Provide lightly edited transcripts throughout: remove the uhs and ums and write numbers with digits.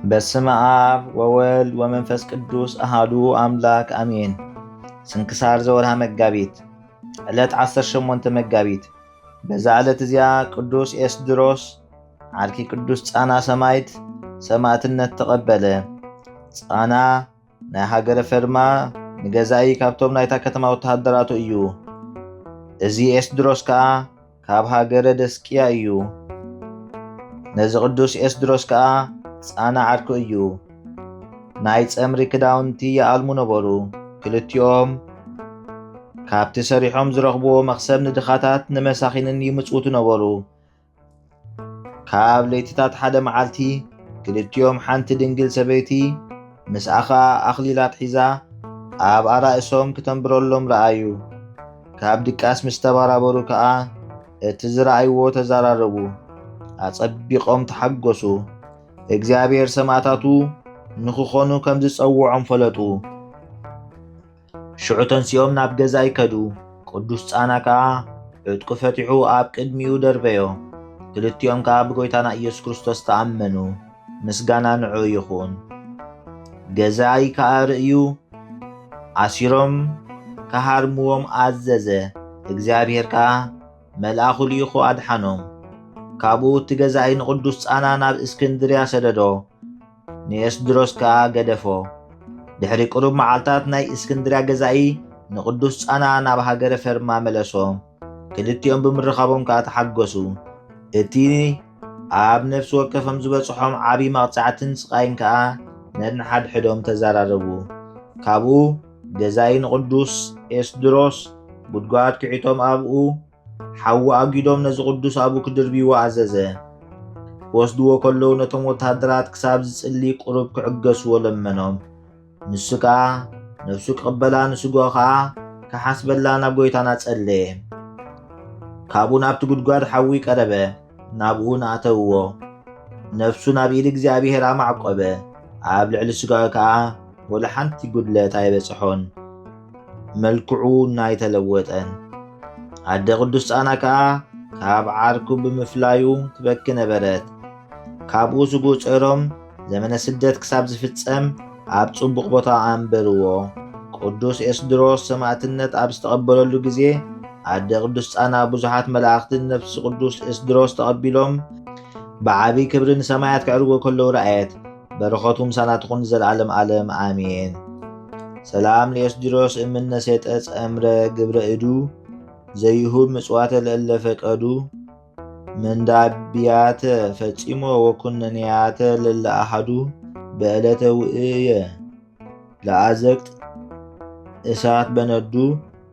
በስመ አብ ወወልድ ወመንፈስ ቅዱስ አሃዱ አምላክ አሜን። ስንክሳር ዘወርሃ መጋቢት ዕለት 18 መጋቢት። በዛ ዕለት እዚያ ቅዱስ ኤስድሮስ ዓርኪ ቅዱስ ጻና ሰማዕት ሰማዕትነት ተቐበለ። ጻና ናይ ሃገረ ፈርማ ንገዛኢ ካብቶም ናይታ ከተማ ወተሃደራቱ እዩ። እዚ ኤስድሮስ ከዓ ካብ ሃገረ ደስቅያ እዩ። ነዚ ቅዱስ ኤስድሮስ ከዓ ጻና ዓርኩ እዩ። ናይ ጸምሪ ክዳውንቲ ይኣልሙ ነበሩ። ክልቲኦም ካብቲ ሰሪሖም ዝረኽብዎ መኽሰብ ንድኻታት ንመሳኺንን ይምጽውቱ ነበሩ። ካብ ለይትታት ሓደ መዓልቲ ክልቲኦም ሓንቲ ድንግል ሰበይቲ ምስኣኻ ኣኽሊላት ሒዛ ኣብ ኣራእሶም ክተንብረሎም ረኣዩ። ካብ ድቃስ ምስ ተባራበሩ ከዓ እቲ ዝረኣይዎ ተዘራረቡ፣ ኣጸቢቖም ተሓጐሱ። እግዚአብሔር ሰማዕታቱ ንኽኾኑ ከም ዝጸውዖም ፈለጡ። ሽዑ ተንሲኦም ናብ ገዛ ይከዱ። ቅዱስ ጻና ከዓ ዕጥቁ ፈቲሑ ኣብ ቅድሚኡ ደርበዮ። ክልቲኦም ከዓ ብጎይታና ኢየሱስ ክርስቶስ ተኣመኑ። ምስጋና ንዑ ይኹን። ገዛኢ ከዓ ርእዩ ኣሲሮም ከሃርምዎም ኣዘዘ። እግዚአብሔር ከዓ መልኣኹ ልኢኹ ኣድሓኖም። ካብኡ እቲ ገዛኢ ንቅዱስ ጻና ናብ እስክንድርያ ሰደዶ። ንኤስድሮስ ከዓ ገደፎ። ድሕሪ ቁሩብ መዓልታት ናይ እስክንድርያ ገዛኢ ንቅዱስ ጻና ናብ ሃገረ ፈርማ መለሶ። ክልቲኦም ብምርኻቦም ከዓ ተሓገሱ። እቲ ኣብ ነፍሲ ወከፎም ዝበጽሖም ዓብዪ መቕጻዕትን ስቃይን ከዓ ነንሓድሕዶም ተዘራረቡ። ካብኡ ገዛኢ ንቅዱስ ኤስድሮስ ጉድጓድ ክዒቶም ኣብኡ ሓዊ ኣጊዶም ነዚ ቅዱስ ኣብኡ ክድርብይዎ ኣዘዘ። ወስድዎ ከለዉ ነቶም ወታደራት ክሳብ ዝጽሊ ቁሩብ ክዕገስዎ ለመኖም። ንሱ ከዓ ነፍሱ ክቕበላ ንስጎ ከዓ ክሓስበላ ናብ ጎይታና ጸለየ። ካብኡ ናብቲ ጉድጓድ ሓዊ ቀረበ። ናብኡ ንኣተውዎ። ነፍሱ ናብ ኢድ እግዚኣብሔር ኣማዕቆበ። ኣብ ልዕሊ ስጋኡ ከዓ ወላ ሓንቲ ጉድለት ኣይበጽሖን፣ መልክዑ ናይተለወጠን። ኣደ ቅዱስ ጻና ከዓ ካብ ዓርኩ ብምፍላዩ ትበኪ ነበረት። ካብኡ ስጉእ ጸይሮም ዘመነ ስደት ክሳብ ዝፍጸም ኣብ ጽቡቕ ቦታ ኣንበርዎ። ቅዱስ ኤስድሮስ ሰማዕትነት ኣብ ዝተቐበለሉ ግዜ ኣደ ቅዱስ ጻና ብዙሓት መላእኽትን ነፍሲ ቅዱስ ኤስድሮስ ተቐቢሎም ብዓብዪ ክብሪ ንሰማያት ክዕርጎ ከለዉ ረኣየት። በረኸቱ ምሳና ትኹን ዘለዓለም ዓለም ኣሜን። ሰላም ለኤስድሮስ እምነ ሰጠ ጸምረ ግብረ እዱ ዘይሁብ ምጽዋተ ለእለ ፈቀዱ መንዳብያተ ፈጺሞ ወኩነንያተ ለለ ኣሃዱ በዕለተ ውእየ ለኣዘቅት እሳት በነዱ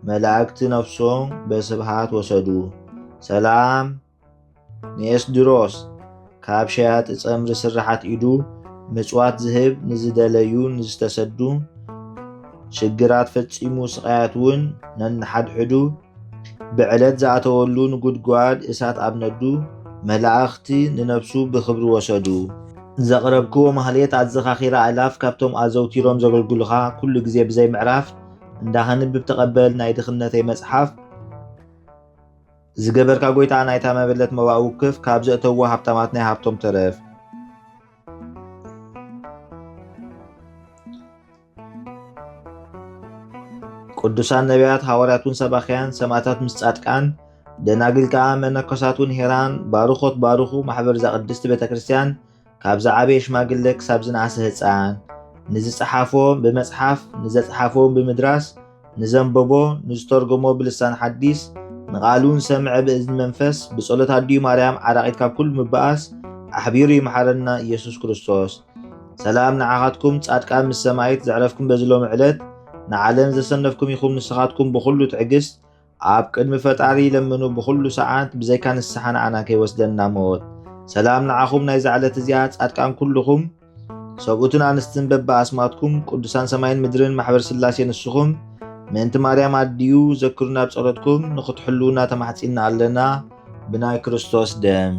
መላእክቲ ነፍሶም በስብሃት ወሰዱ። ሰላም ንኤስድሮስ ካብ ሸያጢ ጸምሪ ስራሓት ኢዱ ምጽዋት ዝህብ ንዝደለዩ ንዝተሰዱ ሽግራት ፈጺሙ ስቃያት እውን ነንሓድሕዱ ብዕለት ዝኣተወሉ ንጉድጓድ እሳት ኣብነዱ መላእኽቲ ንነፍሱ ብኽብሪ ወሰዱ። ዘቕረብክዎ ማህሌት ኣዘኻኺራ ኣላፍ ካብቶም ኣዘውቲሮም ዘገልግሉኻ ኩሉ ግዜ ብዘይ ምዕራፍ እንዳኸንብብ ተቐበል ናይ ድኽነተይ መጽሓፍ ዝገበርካ ጎይታ ናይታ መበለት መባእ ውክፍ ካብ ዘእተዎ ሃብታማት ናይ ሃብቶም ተረፍ። ቅዱሳን ነቢያት ሐዋርያቱን ሰባኽያን ሰማዕታት ምስ ጻድቃን ደናግል ከዓ መነኮሳቱን ሄራን ባርኾት ባርኹ ማሕበር ዘቅድስቲ ቤተ ክርስቲያን ካብ ዝዓበየ ሽማግለ ክሳብ ዝነኣሰ ህፃን ንዝጸሓፎ ብመጽሓፍ ንዘጸሓፎ ብምድራስ ንዘንበቦ ንዝተርጎሞ ብልሳን ሓዲስ ንቓሉን ሰምዐ ብእዝኒ መንፈስ ብጸሎት ኣድዩ ማርያም ዓራቂት ካብ ኩሉ ምበኣስ ኣሕቢሩ ይመሓረና ኢየሱስ ክርስቶስ። ሰላም ንዓኻትኩም ጻድቃን ምስ ሰማይት ዘዕረፍኩም በዝሎም ዕለት ንዓለም ዘሰነፍኩም ኢኹም። ንስኻትኩም ብኹሉ ትዕግስት ኣብ ቅድሚ ፈጣሪ ለምኑ ብኹሉ ሰዓት ብዘይካ ንስሓ ንዓና ከይወስደና ሞት። ሰላም ንዓኹም ናይ ዛዕለት እዚኣ ጻድቃን ኩልኹም ሰብኡትን ኣንስትን በብኣስማትኩም ቅዱሳን ሰማይን ምድርን ማሕበር ስላሴ ንስኹም ምእንቲ ማርያም ኣድዩ ዘክሩና ብጸሎትኩም ንኽትሕልውና ተማሕጺና ኣለና ብናይ ክርስቶስ ደም።